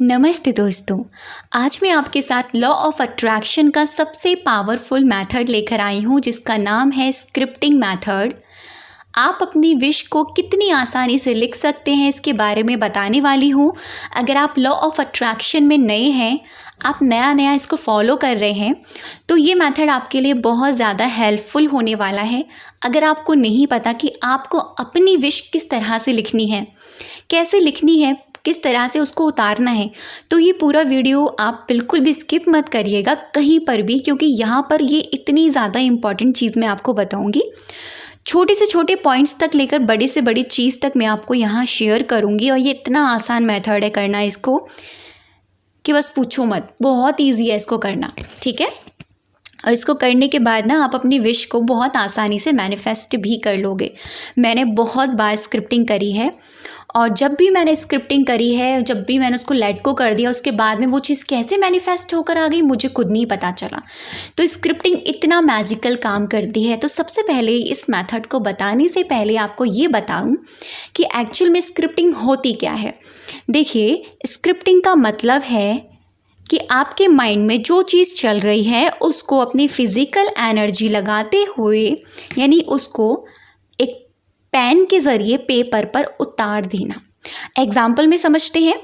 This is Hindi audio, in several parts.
नमस्ते दोस्तों। आज मैं आपके साथ लॉ ऑफ अट्रैक्शन का सबसे पावरफुल मेथड लेकर आई हूँ जिसका नाम है स्क्रिप्टिंग मेथड। आप अपनी विश को कितनी आसानी से लिख सकते हैं इसके बारे में बताने वाली हूँ। अगर आप लॉ ऑफ अट्रैक्शन में नए हैं, आप नया इसको फॉलो कर रहे हैं, तो ये मेथड आपके लिए बहुत ज़्यादा हेल्पफुल होने वाला है। अगर आपको नहीं पता कि आपको अपनी विश किस तरह से लिखनी है, कैसे लिखनी है, किस तरह से उसको उतारना है, तो ये पूरा वीडियो आप बिल्कुल भी स्किप मत करिएगा कहीं पर भी, क्योंकि यहाँ पर ये इतनी ज़्यादा इम्पॉर्टेंट चीज़ मैं आपको बताऊँगी। छोटे से छोटे पॉइंट्स तक लेकर बड़ी से बड़ी चीज़ तक मैं आपको यहाँ शेयर करूँगी। और ये इतना आसान मेथड है करना इसको कि बस पूछो मत, बहुत ईजी है इसको करना, ठीक है। और इसको करने के बाद ना आप अपनी विश को बहुत आसानी से मैनिफेस्ट भी कर लोगे। मैंने बहुत बार स्क्रिप्टिंग करी है, और जब भी मैंने स्क्रिप्टिंग करी है, जब भी मैंने उसको लेट गो कर दिया, उसके बाद में वो चीज़ कैसे मैनिफेस्ट होकर आ गई मुझे खुद नहीं पता चला। तो स्क्रिप्टिंग इतना मैजिकल काम करती है। तो सबसे पहले इस मेथड को बताने से पहले आपको ये बताऊं कि एक्चुअल में स्क्रिप्टिंग होती क्या है। देखिए, स्क्रिप्टिंग का मतलब है कि आपके माइंड में जो चीज़ चल रही है उसको अपनी फिज़िकल एनर्जी लगाते हुए, यानी उसको एक पेन के ज़रिए पेपर पर उतार देना। एग्जाम्पल में समझते हैं,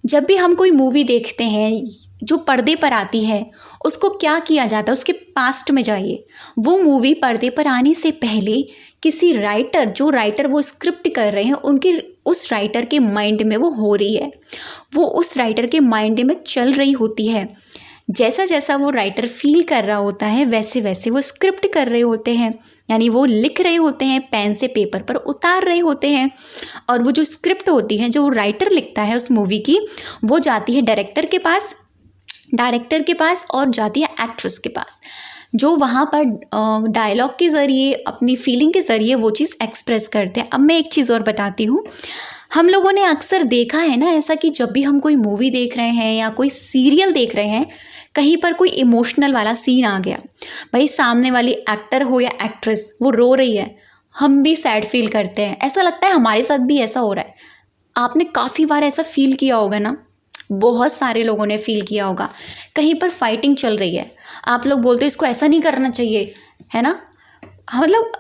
जब भी हम कोई मूवी देखते हैं जो पर्दे पर आती है, उसको क्या किया जाता है, उसके पास्ट में जाइए। वो मूवी पर्दे पर आने से पहले किसी राइटर, जो राइटर वो स्क्रिप्ट कर रहे हैं, उनके उस राइटर के माइंड में वो हो रही है, वो उस राइटर के माइंड में चल रही होती है। जैसा जैसा वो राइटर फील कर रहा होता है वैसे वैसे वो स्क्रिप्ट कर रहे होते हैं, यानी वो लिख रहे होते हैं, पेन से पेपर पर उतार रहे होते हैं। और वो जो स्क्रिप्ट होती है, जो राइटर लिखता है उस मूवी की, वो जाती है डायरेक्टर के पास और जाती है एक्ट्रेस के पास, जो वहाँ पर डायलॉग के ज़रिए, अपनी फीलिंग के ज़रिए वो चीज़ एक्सप्रेस करते हैं। अब मैं एक चीज़ और बताती हूँ। हम लोगों ने अक्सर देखा है ना ऐसा कि जब भी हम कोई मूवी देख रहे हैं या कोई सीरियल देख रहे हैं, कहीं पर कोई इमोशनल वाला सीन आ गया, भाई सामने वाली एक्टर हो या एक्ट्रेस वो रो रही है, हम भी सैड फील करते हैं। ऐसा लगता है हमारे साथ भी ऐसा हो रहा है। आपने काफ़ी बार ऐसा फील किया होगा ना, बहुत सारे लोगों ने फील किया होगा। कहीं पर फाइटिंग चल रही है, आप लोग बोलते हो इसको ऐसा नहीं करना चाहिए, है ना। मतलब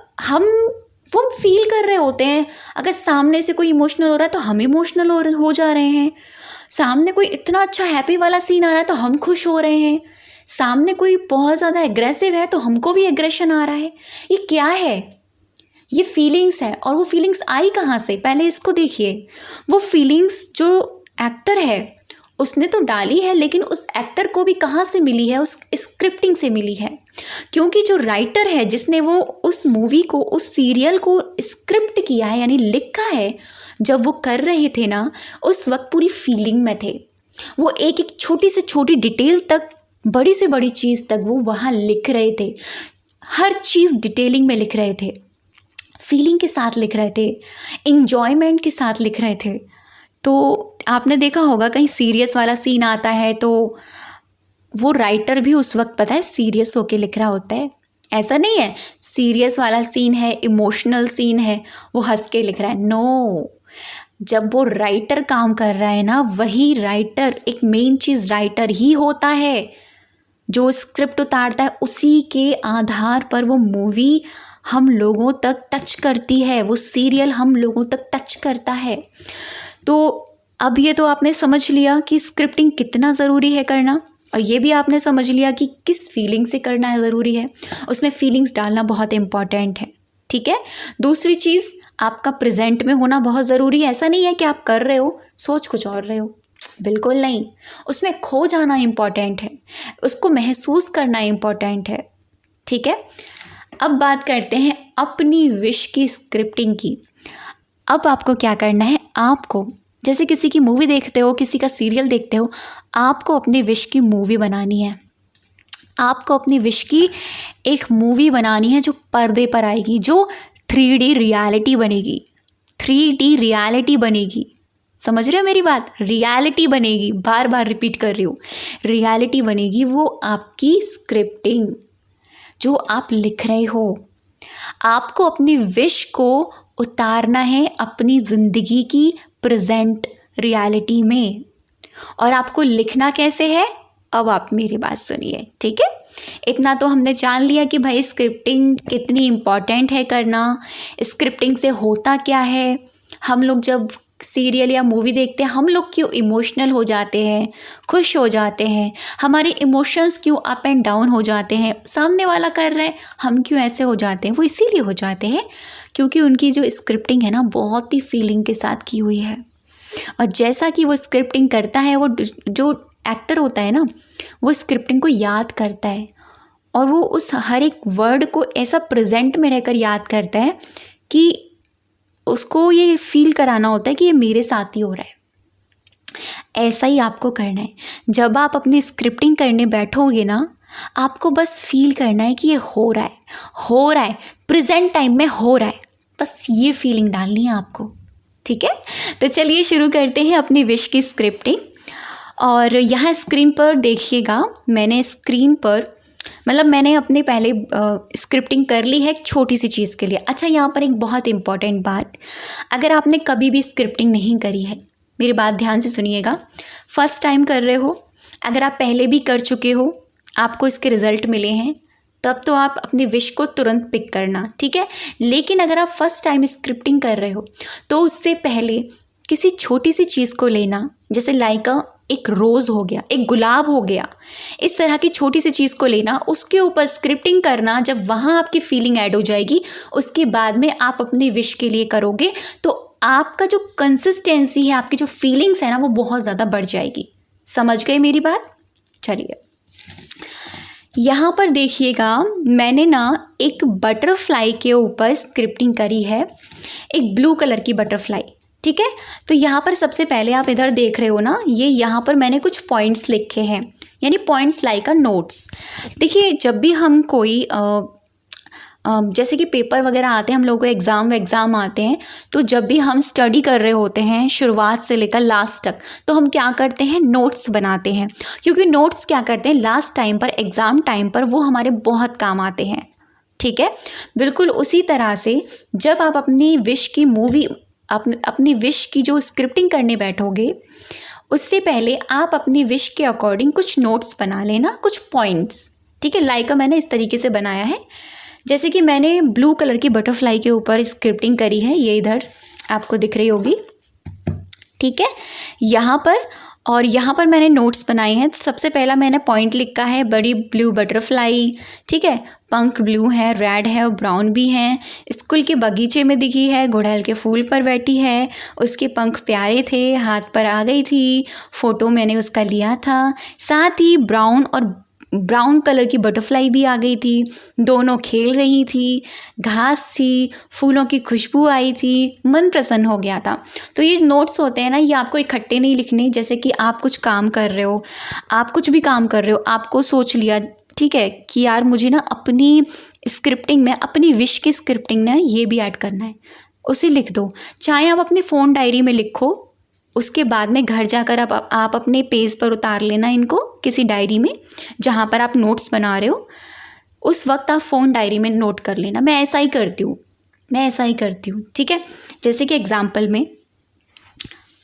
वो फील कर रहे होते हैं। अगर सामने से कोई इमोशनल हो रहा है तो हम इमोशनल हो जा रहे हैं। सामने कोई इतना अच्छा हैप्पी वाला सीन आ रहा है तो हम खुश हो रहे हैं। सामने कोई बहुत ज़्यादा एग्रेसिव है तो हमको भी एग्रेशन आ रहा है। ये क्या है? ये फीलिंग्स है। और वो फीलिंग्स आई कहाँ से, पहले इसको देखिए। वो फीलिंग्स जो एक्टर है उसने तो डाली है, लेकिन उस एक्टर को भी कहाँ से मिली है? उस स्क्रिप्टिंग से मिली है। क्योंकि जो राइटर है, जिसने वो उस मूवी को, उस सीरियल को स्क्रिप्ट किया है, यानी लिखा है, जब वो कर रहे थे ना, उस वक्त पूरी फीलिंग में थे। वो एक एक छोटी से छोटी डिटेल तक, बड़ी से बड़ी चीज़ तक वो वहाँ लिख रहे थे। हर चीज़ डिटेलिंग में लिख रहे थे, फीलिंग के साथ लिख रहे थे, इंजॉयमेंट के साथ लिख रहे थे। तो आपने देखा होगा कहीं सीरियस वाला सीन आता है तो वो राइटर भी उस वक्त पता है सीरियस होके लिख रहा होता है। ऐसा नहीं है सीरियस वाला सीन है, इमोशनल सीन है, वो हंस के लिख रहा है। नो, जब वो राइटर काम कर रहा है ना, वही राइटर, एक मेन चीज़ राइटर ही होता है जो स्क्रिप्ट उतारता है। उसी के आधार पर वो मूवी हम लोगों तक टच करती है, वो सीरियल हम लोगों तक टच करता है। तो अब ये तो आपने समझ लिया कि स्क्रिप्टिंग कितना ज़रूरी है करना, और ये भी आपने समझ लिया कि किस फीलिंग से करना ज़रूरी है। उसमें फीलिंग्स डालना बहुत इम्पॉर्टेंट है, ठीक है। दूसरी चीज़, आपका प्रेजेंट में होना बहुत ज़रूरी है। ऐसा नहीं है कि आप कर रहे हो, सोच कुछ और रहे हो, बिल्कुल नहीं। उसमें खो जाना इम्पॉर्टेंट है, उसको महसूस करना इम्पॉर्टेंट है, ठीक है। अब बात करते हैं अपनी विश की स्क्रिप्टिंग की। अब आपको क्या करना है, आपको जैसे किसी की मूवी देखते हो, किसी का सीरियल देखते हो, आपको अपनी विश की मूवी बनानी है। आपको अपनी विश की एक मूवी बनानी है जो पर्दे पर आएगी, जो 3D रियलिटी बनेगी। 3D रियलिटी बनेगी, समझ रहे हो मेरी बात? रियलिटी बनेगी, बार बार रिपीट कर रही हूँ, रियलिटी बनेगी। वो आपकी स्क्रिप्टिंग जो आप लिख रहे हो। आपको अपनी विश को उतारना है अपनी ज़िंदगी की प्रेजेंट रियलिटी में। और आपको लिखना कैसे है, अब आप मेरी बात सुनिए, ठीक है। इतना तो हमने जान लिया कि भाई स्क्रिप्टिंग कितनी इम्पॉर्टेंट है करना, स्क्रिप्टिंग से होता क्या है, हम लोग जब सीरियल या मूवी देखते हैं हम लोग क्यों इमोशनल हो जाते हैं, खुश हो जाते हैं, हमारे इमोशंस क्यों अप एंड डाउन हो जाते हैं, सामने वाला कर रहा है हम क्यों ऐसे हो जाते हैं, वो इसीलिए हो जाते हैं क्योंकि उनकी जो स्क्रिप्टिंग है ना बहुत ही फीलिंग के साथ की हुई है। और जैसा कि वो स्क्रिप्टिंग करता है, वो जो एक्टर होता है ना वो स्क्रिप्टिंग को याद करता है और वो उस हर एक वर्ड को ऐसा प्रेजेंट में रहकर याद करता है कि उसको ये फील कराना होता है कि ये मेरे साथ ही हो रहा है। ऐसा ही आपको करना है। जब आप अपनी स्क्रिप्टिंग करने बैठोगे ना, आपको बस फील करना है कि ये हो रहा है, प्रेजेंट टाइम में हो रहा है, बस ये फीलिंग डालनी है आपको, ठीक है। तो चलिए शुरू करते हैं अपनी विश की स्क्रिप्टिंग। और यहाँ स्क्रीन पर देखिएगा, मैंने स्क्रीन पर मैंने अपने पहले स्क्रिप्टिंग कर ली है एक छोटी सी चीज़ के लिए। अच्छा, यहाँ पर एक बहुत इम्पॉर्टेंट बात, अगर आपने कभी भी स्क्रिप्टिंग नहीं करी है, मेरी बात ध्यान से सुनिएगा, फर्स्ट टाइम कर रहे हो, अगर आप पहले भी कर चुके हो, आपको इसके रिज़ल्ट मिले हैं, तब तो आप अपनी विश को तुरंत पिक करना, ठीक है। लेकिन अगर आप फर्स्ट टाइम स्क्रिप्टिंग कर रहे हो तो उससे पहले किसी छोटी सी चीज़ को लेना, जैसे लाइक एक रोज़ हो गया, एक गुलाब हो गया, इस तरह की छोटी सी चीज़ को लेना, उसके ऊपर स्क्रिप्टिंग करना। जब वहाँ आपकी फीलिंग ऐड हो जाएगी, उसके बाद में आप अपनी विश के लिए करोगे तो आपका जो कंसिस्टेंसी है, आपकी जो फीलिंग्स है ना, वो बहुत ज़्यादा बढ़ जाएगी। समझ गए मेरी बात? चलिए यहाँ पर देखिएगा, मैंने ना एक बटरफ्लाई के ऊपर स्क्रिप्टिंग करी है, एक ब्लू कलर की बटरफ्लाई, ठीक है। तो यहाँ पर सबसे पहले आप इधर देख रहे हो ना, ये यहाँ पर मैंने कुछ पॉइंट्स लिखे हैं, यानी पॉइंट्स लाइक अ नोट्स। देखिए, जब भी हम कोई जैसे कि पेपर वगैरह आते हैं, हम लोगों को एग्ज़ाम आते हैं, तो जब भी हम स्टडी कर रहे होते हैं शुरुआत से लेकर लास्ट तक, तो हम क्या करते हैं, नोट्स बनाते हैं। क्योंकि नोट्स क्या करते हैं, लास्ट टाइम पर, एग्ज़ाम टाइम पर वो हमारे बहुत काम आते हैं, ठीक है। बिल्कुल उसी तरह से जब आप अपनी विश की मूवी, अपनी विश की जो स्क्रिप्टिंग करने बैठोगे, उससे पहले आप अपनी विश के अकॉर्डिंग कुछ नोट्स बना लेना, कुछ पॉइंट्स, ठीक है। लाइक मैंने इस तरीके से बनाया है, जैसे कि मैंने ब्लू कलर की बटरफ्लाई के ऊपर स्क्रिप्टिंग करी है, ये इधर आपको दिख रही होगी, ठीक है, यहाँ पर। और यहाँ पर मैंने नोट्स बनाए हैं। तो सबसे पहला मैंने पॉइंट लिखा है, बड़ी ब्लू बटरफ्लाई, ठीक है, पंख ब्लू है, रेड है और ब्राउन भी हैं, स्कूल के बगीचे में दिखी है, गुड़हल के फूल पर बैठी है, उसके पंख प्यारे थे, हाथ पर आ गई थी, फ़ोटो मैंने उसका लिया था, साथ ही ब्राउन कलर की बटरफ्लाई भी आ गई थी, दोनों खेल रही थी, घास थी, फूलों की खुशबू आई थी, मन प्रसन्न हो गया था। तो ये नोट्स होते हैं ना, ये आपको इकट्ठे नहीं लिखने। जैसे कि आप कुछ काम कर रहे हो, आप कुछ भी काम कर रहे हो, आपको सोच लिया, ठीक है, कि यार मुझे ना अपनी स्क्रिप्टिंग में, अपनी विश की स्क्रिप्टिंग में ये भी ऐड करना है, उसे लिख दो। चाहे आप अपनी फ़ोन डायरी में लिखो, उसके बाद में घर जाकर आप अपने पेज पर उतार लेना इनको, किसी डायरी में जहाँ पर आप नोट्स बना रहे हो, उस वक्त आप फ़ोन डायरी में नोट कर लेना। मैं ऐसा ही करती हूँ, ठीक है। जैसे कि एग्ज़ाम्पल में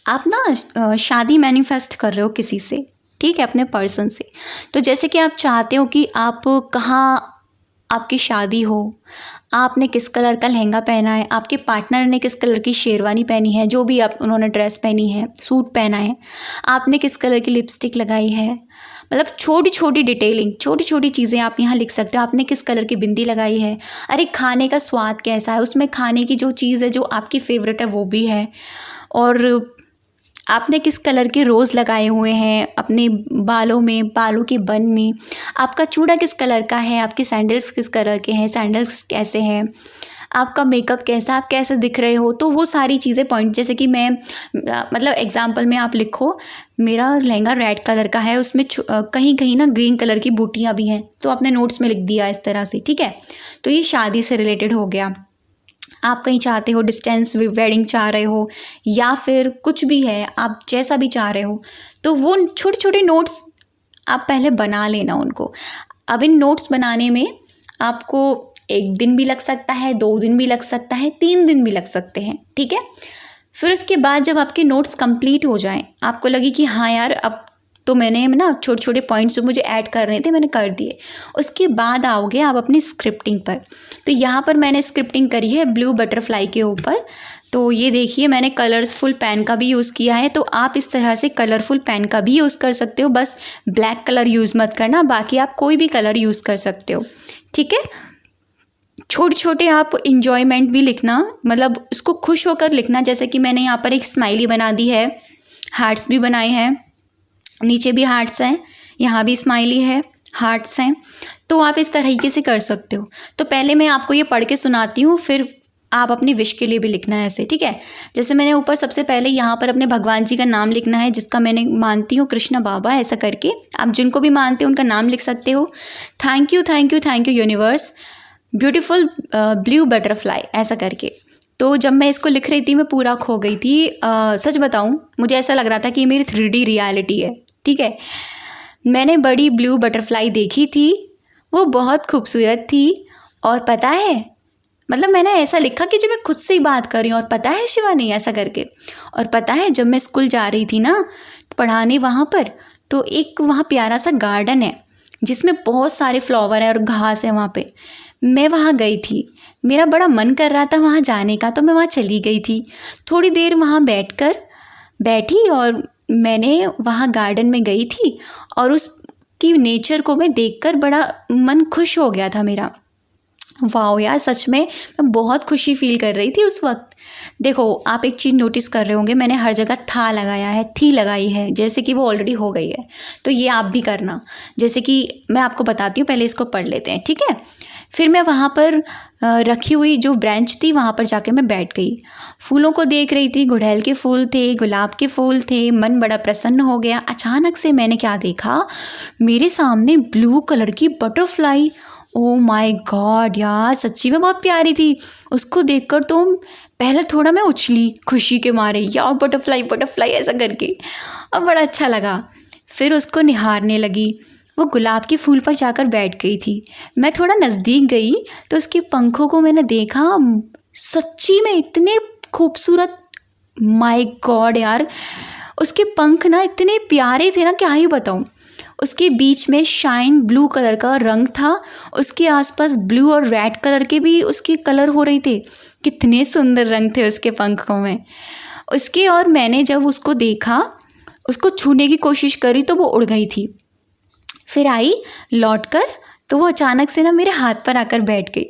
आप ना शादी मैनिफेस्ट कर रहे हो किसी से, ठीक है, अपने पर्सन से। तो जैसे कि आप चाहते हो कि आप कहाँ आपकी शादी हो, आपने किस कलर का लहंगा पहना है, आपके पार्टनर ने किस कलर की शेरवानी पहनी है, जो भी उन्होंने ड्रेस पहनी है, सूट पहना है, आपने किस कलर की लिपस्टिक लगाई है, मतलब छोटी छोटी डिटेलिंग, छोटी छोटी चीज़ें आप यहाँ लिख सकते हो। आपने किस कलर की बिंदी लगाई है, अरे खाने का स्वाद कैसा है, उसमें खाने की जो चीज़ है जो आपकी फेवरेट है वो भी है, और आपने किस कलर के रोज़ लगाए हुए हैं अपने बालों में, बालों के बन में, आपका चूड़ा किस कलर का है, आपके सैंडल्स किस कलर के हैं, सैंडल्स कैसे हैं, आपका मेकअप कैसा, आप कैसे दिख रहे हो। तो वो सारी चीज़ें पॉइंट, जैसे कि मैं मतलब एग्जांपल में आप लिखो, मेरा लहंगा रेड कलर का है, उसमें कहीं कहीं ना ग्रीन कलर की बूटियाँ भी हैं, तो आपने नोट्स में लिख दिया इस तरह से, ठीक है। तो ये शादी से रिलेटेड हो गया। आप कहीं चाहते हो, डिस्टेंस वेडिंग चाह रहे हो, या फिर कुछ भी है, आप जैसा भी चाह रहे हो, तो वो छोटे छोटे नोट्स आप पहले बना लेना उनको। अब इन नोट्स बनाने में आपको 1 दिन भी लग सकता है, 2 दिन भी लग सकता है, 3 दिन भी लग सकते हैं, ठीक है। फिर उसके बाद जब आपके नोट्स कंप्लीट हो जाएं, आपको लगे कि हाँ यार अब तो मैंने ना छोटे छोटे पॉइंट्स जो मुझे ऐड कर रहे थे मैंने कर दिए, उसके बाद आओगे आप अपनी स्क्रिप्टिंग पर। तो यहाँ पर मैंने स्क्रिप्टिंग करी है ब्लू बटरफ्लाई के ऊपर। तो ये देखिए मैंने कलरफुल पेन का भी यूज़ किया है, तो आप इस तरह से कलरफुल पेन का भी यूज़ कर सकते हो, बस ब्लैक कलर यूज़ मत करना, बाकी आप कोई भी कलर यूज़ कर सकते हो। ठीक है, छोटे छोटे आप इंजॉयमेंट भी लिखना, मतलब उसको खुश होकर लिखना। जैसे कि मैंने यहाँ पर एक स्माइली बना दी है, हार्ट्स भी बनाए हैं, नीचे भी हार्ट्स हैं, यहाँ भी स्माइली है, हार्ट्स हैं। तो आप इस तरीके से कर सकते हो। तो पहले मैं आपको ये पढ़ के सुनाती हूँ, फिर आप अपनी विश के लिए भी लिखना है ऐसे, ठीक है। जैसे मैंने यूपर सबसे पहले यहाँ पर अपने भगवान जी का नाम लिखना है, जिसका मैंने मानती हूँ कृष्ण बाबा, ऐसा करके आप जिनको भी मानते हो उनका नाम लिख सकते हो। Thank you thank you thank you universe, beautiful blue butterfly, ऐसा करके। तो जब मैं इसको लिख रही थी मैं पूरा खो गई थी। सच बताऊँ मुझे ऐसा लग रहा था कि मेरी 3D रियलिटी है, ठीक है। मैंने बड़ी ब्लू बटरफ्लाई देखी थी, वो बहुत खूबसूरत थी। और पता है, मतलब मैंने ऐसा लिखा कि जो मैं खुद से ही बात कर रही हूँ, और पता है शिवानी, ऐसा करके। और पता है जब मैं स्कूल जा रही थी ना पढ़ाने वहाँ पर, तो एक वहाँ प्यारा सा गार्डन है जिसमें बहुत सारे फ्लावर है और घास है वहाँ पे। मैं वहाँ गई थी, मेरा बड़ा मन कर रहा था वहाँ जाने का, तो मैं वहाँ चली गई थी। थोड़ी देर वहाँ बैठी और मैंने वहाँ गार्डन में गई थी, और उसकी नेचर को मैं देखकर बड़ा मन खुश हो गया था मेरा। वाओ यार, सच में मैं बहुत खुशी फील कर रही थी उस वक्त। देखो आप एक चीज़ नोटिस कर रहे होंगे, मैंने हर जगह था लगाया है, थी लगाई है, जैसे कि वो ऑलरेडी हो गई है। तो ये आप भी करना। जैसे कि मैं आपको बताती हूँ, पहले इसको पढ़ लेते हैं, ठीक है। फिर मैं वहाँ पर रखी हुई जो ब्रांच थी वहाँ पर जाके मैं बैठ गई, फूलों को देख रही थी। गुड़हल के फूल थे, गुलाब के फूल थे, मन बड़ा प्रसन्न हो गया। अचानक से मैंने क्या देखा, मेरे सामने ब्लू कलर की बटरफ्लाई। ओ माय गॉड यार, सच्ची में बहुत प्यारी थी। उसको देखकर तो पहले थोड़ा मैं उछली खुशी के मारे, यार बटरफ्लाई बटरफ्लाई ऐसा करके, और बड़ा अच्छा लगा। फिर उसको निहारने लगी। वो गुलाब के फूल पर जाकर बैठ गई थी। मैं थोड़ा नज़दीक गई तो उसके पंखों को मैंने देखा, सच्ची में इतने खूबसूरत, माय गॉड यार, उसके पंख ना इतने प्यारे थे ना, क्या ही बताऊँ। उसके बीच में शाइन ब्लू कलर का रंग था, उसके आसपास ब्लू और रेड कलर के भी उसके कलर हो रहे थे। कितने सुंदर रंग थे उसके पंखों में उसके। और मैंने जब उसको देखा, उसको छूने की कोशिश करी तो वो उड़ गई थी। फिर आई लौटकर, तो वो अचानक से ना मेरे हाथ पर आकर बैठ गई।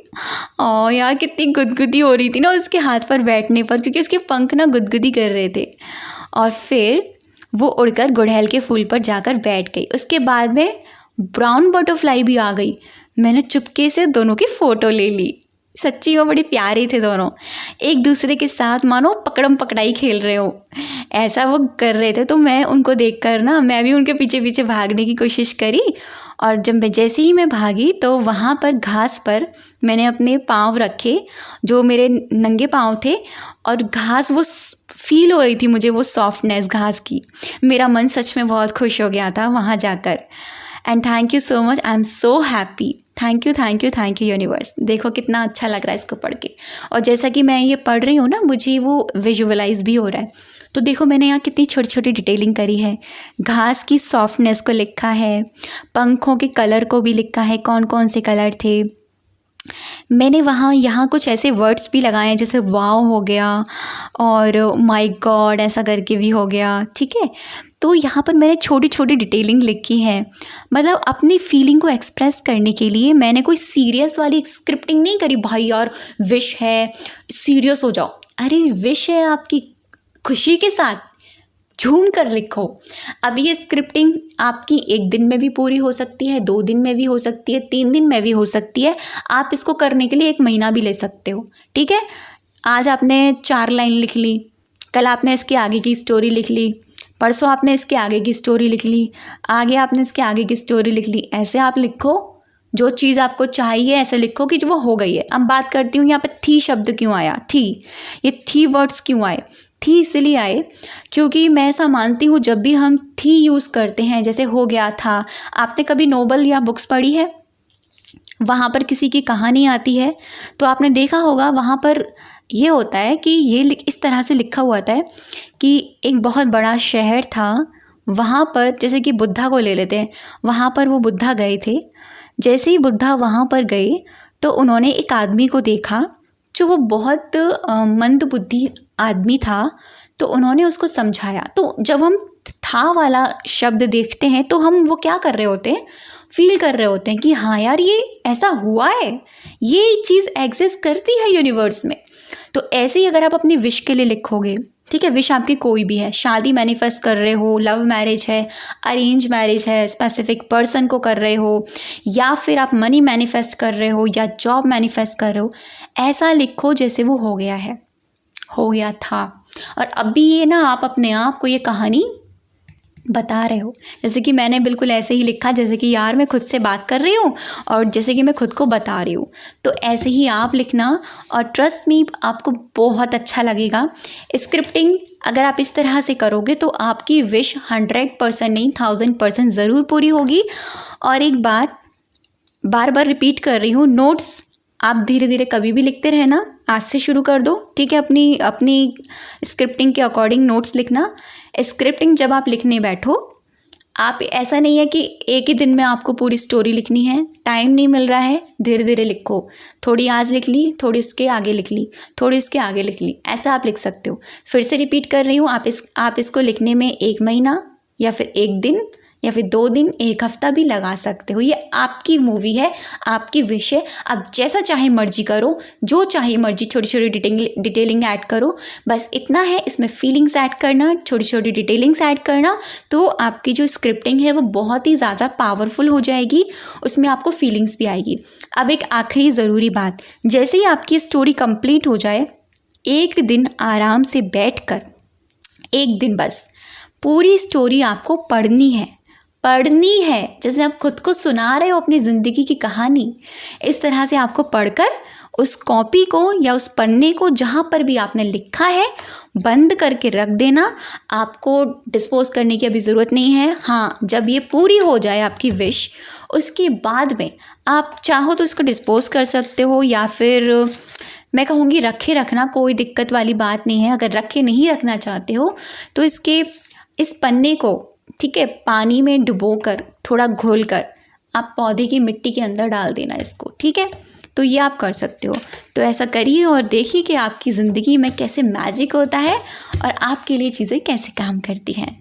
और यार कितनी गुदगुदी हो रही थी ना उसके हाथ पर बैठने पर, क्योंकि उसके पंख ना गुदगुदी कर रहे थे। और फिर वो उड़कर गुड़हल के फूल पर जाकर बैठ गई। उसके बाद में ब्राउन बटरफ्लाई भी आ गई। मैंने चुपके से दोनों की फ़ोटो ले ली। सच्ची वो बड़े प्यारे थे दोनों, एक दूसरे के साथ मानो पकड़म पकड़ाई खेल रहे हो, ऐसा वो कर रहे थे। तो मैं उनको देखकर ना मैं भी उनके पीछे पीछे भागने की कोशिश करी। और जब जैसे ही मैं भागी तो वहाँ पर घास पर मैंने अपने पाँव रखे, जो मेरे नंगे पाँव थे, और घास वो फील हो रही थी मुझे, वो सॉफ्टनेस घास की। मेरा मन सच में बहुत खुश हो गया था वहाँ जाकर। And thank you so much, I am so happy. Thank you thank you thank you universe. देखो कितना अच्छा लग रहा है इसको पढ़ के। और जैसा कि मैं ये पढ़ रही हूँ ना, मुझे वो विजुअलाइज भी हो रहा है। तो देखो मैंने यहाँ कितनी छोटी छोटी डिटेलिंग करी है। घास की सॉफ्टनेस को लिखा है, पंखों के कलर को भी लिखा है, कौन कौन से कलर थे। मैंने यहाँ कुछ ऐसे वर्ड्स भी लगाए हैं, जैसे वाव हो गया और माय गॉड ऐसा करके भी हो गया, ठीक है। तो यहाँ पर मैंने छोटी छोटी डिटेलिंग लिखी है, मतलब अपनी फीलिंग को एक्सप्रेस करने के लिए। मैंने कोई सीरियस वाली स्क्रिप्टिंग नहीं करी, भाई यार विश है सीरियस हो जाओ। अरे विश है आपकी खुशी के साथ, झूम कर लिखो। अब ये स्क्रिप्टिंग आपकी 1 दिन में भी पूरी हो सकती है, 2 दिन में भी हो सकती है, 3 दिन में भी हो सकती है। आप इसको करने के लिए 1 महीना भी ले सकते हो, ठीक है। आज आपने 4 लाइन लिख ली, कल आपने इसके आगे की स्टोरी लिख ली, परसों आपने इसके आगे की स्टोरी लिख ली, आगे आपने इसके आगे की स्टोरी लिख ली। ऐसे आप लिखो, जो चीज़ आपको चाहिए ऐसे लिखो कि जो वो हो गई है। अब बात करती हूँ यहाँ पे थी शब्द क्यों आया, थी, ये थी वर्ड्स क्यों आए। थी इसलिए आए क्योंकि मैं ऐसा मानती हूँ जब भी हम थी यूज़ करते हैं, जैसे हो गया था। आपने कभी नोवेल या बुक्स पढ़ी है, वहाँ पर किसी की कहानी आती है तो आपने देखा होगा वहाँ पर ये होता है कि इस तरह से लिखा हुआ था कि एक बहुत बड़ा शहर था, वहाँ पर जैसे कि बुद्धा को ले लेते हैं, वहाँ पर वो बुद्धा गए थे। जैसे ही बुद्धा वहाँ पर गए तो उन्होंने एक आदमी को देखा जो वो बहुत मंदबुद्धि आदमी था, तो उन्होंने उसको समझाया। तो जब हम था वाला शब्द देखते हैं तो हम वो क्या कर रहे होते हैं, फील कर रहे होते हैं कि हाँ यार ये ऐसा हुआ है, ये चीज़ एग्जिस्ट करती है यूनिवर्स में। तो ऐसे ही अगर आप अपनी विश के लिए लिखोगे, ठीक है, विश आपकी कोई भी है, शादी मैनिफेस्ट कर रहे हो, लव मैरिज है, अरेंज मैरिज है, स्पेसिफिक पर्सन को कर रहे हो, या फिर आप मनी मैनिफेस्ट कर रहे हो या जॉब मैनिफेस्ट कर रहे हो, ऐसा लिखो जैसे वो हो गया है, हो गया था। और अभी ये ना आप अपने आप को ये कहानी बता रहे हो, जैसे कि मैंने बिल्कुल ऐसे ही लिखा, जैसे कि यार मैं खुद से बात कर रही हूँ और जैसे कि मैं खुद को बता रही हूँ। तो ऐसे ही आप लिखना और ट्रस्ट मी आपको बहुत अच्छा लगेगा। स्क्रिप्टिंग अगर आप इस तरह से करोगे तो आपकी विश 100% नहीं 1000% ज़रूर पूरी होगी। और एक बात बार बार रिपीट कर रही हूँ, नोट्स आप धीरे धीरे कभी भी लिखते रहना, आज से शुरू कर दो, ठीक है। अपनी स्क्रिप्टिंग के अकॉर्डिंग नोट्स लिखना। स्क्रिप्टिंग जब आप लिखने बैठो, आप ऐसा नहीं है कि एक ही दिन में आपको पूरी स्टोरी लिखनी है, टाइम नहीं मिल रहा है, धीरे धीरे लिखो। थोड़ी आज लिख ली, थोड़ी उसके आगे लिख ली, थोड़ी उसके आगे लिख ली, ऐसा आप लिख सकते हो। फिर से रिपीट कर रही हूँ, आप इसको लिखने में 1 महीना या फिर 1 दिन या फिर 2 दिन, 1 हफ्ता भी लगा सकते हो। ये आपकी मूवी है, आपकी विश है, आप जैसा चाहे मर्जी करो, जो चाहे मर्जी छोटी छोटी डिटेलिंग ऐड करो। बस इतना है, इसमें फीलिंग्स ऐड करना, छोटी छोटी डिटेलिंग्स ऐड करना, तो आपकी जो स्क्रिप्टिंग है वो बहुत ही ज़्यादा पावरफुल हो जाएगी, उसमें आपको फीलिंग्स भी आएगी। अब एक आखिरी ज़रूरी बात, जैसे ही आपकी स्टोरी कंप्लीट हो जाए, एक दिन आराम से बैठकर, एक दिन बस पूरी स्टोरी आपको पढ़नी है, पढ़नी है। जैसे आप खुद को सुना रहे हो अपनी ज़िंदगी की कहानी, इस तरह से आपको पढ़कर उस कॉपी को या उस पन्ने को जहाँ पर भी आपने लिखा है बंद करके रख देना। आपको डिस्पोज करने की अभी ज़रूरत नहीं है। हाँ, जब ये पूरी हो जाए आपकी विश, उसके बाद में आप चाहो तो इसको डिस्पोज कर सकते हो, या फिर मैं कहूँगी रखे रखना, कोई दिक्कत वाली बात नहीं है। अगर रखे नहीं रखना चाहते हो तो इस पन्ने को, ठीक है, पानी में डुबोकर थोड़ा घोलकर आप पौधे की मिट्टी के अंदर डाल देना इसको, ठीक है। तो ये आप कर सकते हो। तो ऐसा करिए और देखिए कि आपकी ज़िंदगी में कैसे मैजिक होता है और आपके लिए चीज़ें कैसे काम करती हैं।